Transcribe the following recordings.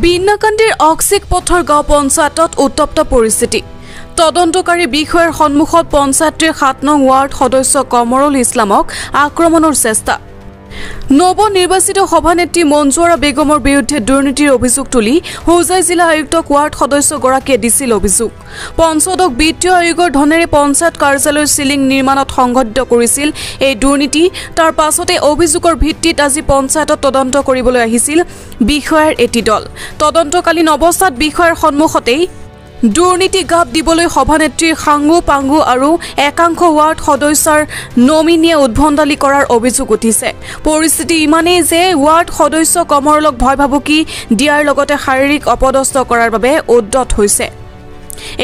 বিন্নাকান্দিৰ অক্সিক পথৰ গাঁও পঞ্চায়তত উত্তপ্ত পৰিস্থিতি তদন্তকাৰী বিষয়াৰ সন্মুখত পঞ্চায়তৰ ৭ নং ৱাৰ্ড সদস্য কমৰুল ইছলামক আক্ৰমণৰ চেষ্টা নৱনিৰ্বাচিত সভানেত্ৰী মঞ্জুৰা বেগমৰ বিৰুদ্ধে দুৰ্নীতিৰ অভিযোগ তুলি হোজাই জিলা আয়ুক্তক ৱাৰ্ড সদস্যগৰাকীয়ে দিছিল অভিযোগ পঞ্চায়তক বিত্তীয় আয়োগৰ ধনেৰে পঞ্চায়ত কাৰ্যালয়ৰ সিলিং নিৰ্মাণত সংঘটিত কৰিছিল এই দুৰ্নীতি তাৰ পাছতে অভিযোগৰ ভিত্তিত আজি পঞ্চায়তত তদন্ত কৰিবলৈ আহিছিল বিষয়াৰ এটি দল তদন্তকালীন অৱস্থাত বিষয়াৰ সন্মুখতেই দুৰ্নীতি গাপ দিবলৈ সভানেত্ৰীৰ সাংগু পাংগু আৰু একাংশ ৱাৰ্ড সদস্যৰ নমিনিয়ে উদ্ভণ্ডালি কৰাৰ অভিযোগ উঠিছে পৰিস্থিতি ইমানেই যে ৱাৰ্ড সদস্য কমৰলক ভয় ভাবুকি দিয়াৰ লগতে শাৰীৰিক অপদস্থ কৰাৰ বাবে উদ্যত হৈছে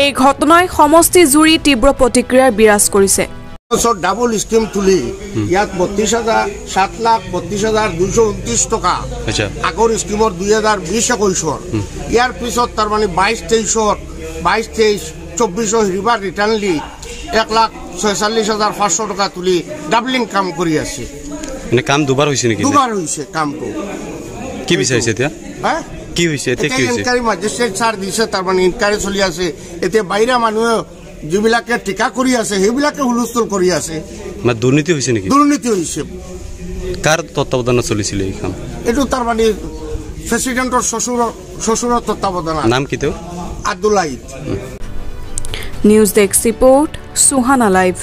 এই ঘটনাই সমষ্টি জুৰি তীব্ৰ প্ৰতিক্ৰিয়াৰ বিৰাজ কৰিছে ডাবল স্কিম তুলি ইয়াত 7,32,229 টকা আগৰ স্কিমৰ 2020-21 ইয়াৰ পিছত তাৰ মানে 22-23 ৰিভাৰ ৰিটাৰ্ণলি 1,46,500 টকা তুলি ডাবলিং কাম কৰি আছে মানে কাম দুবাৰ হৈছে নেকি দুবাৰ হৈছে কামটো কি বিচাৰিছে এতিয়া কি হৈছে এতিয়া কি হৈছে ইনকাৰী মেজিষ্ট্ৰেট ছাৰ দিছে তাৰ মানে ইনকাৰী চলি আছে এতিয়া বাহিৰা মানুহ যিবিলাকে টিকা কৰি আছে সেইবিলাকে হুলস্থুল কৰি আছে মানে দুৰ্নীতি হৈছে নেকি দুৰ্নীতি হৈছে কাৰ তত্ত্বাৱধানত চলিছিল এই কাম এইটো তাৰ মানে প্ৰেচিডেণ্টৰ শ্বশুৰৰ তত্ত্বাৱধানত নাম কি তেওঁ আব্দুল্লাহিদ news desk report Suhana live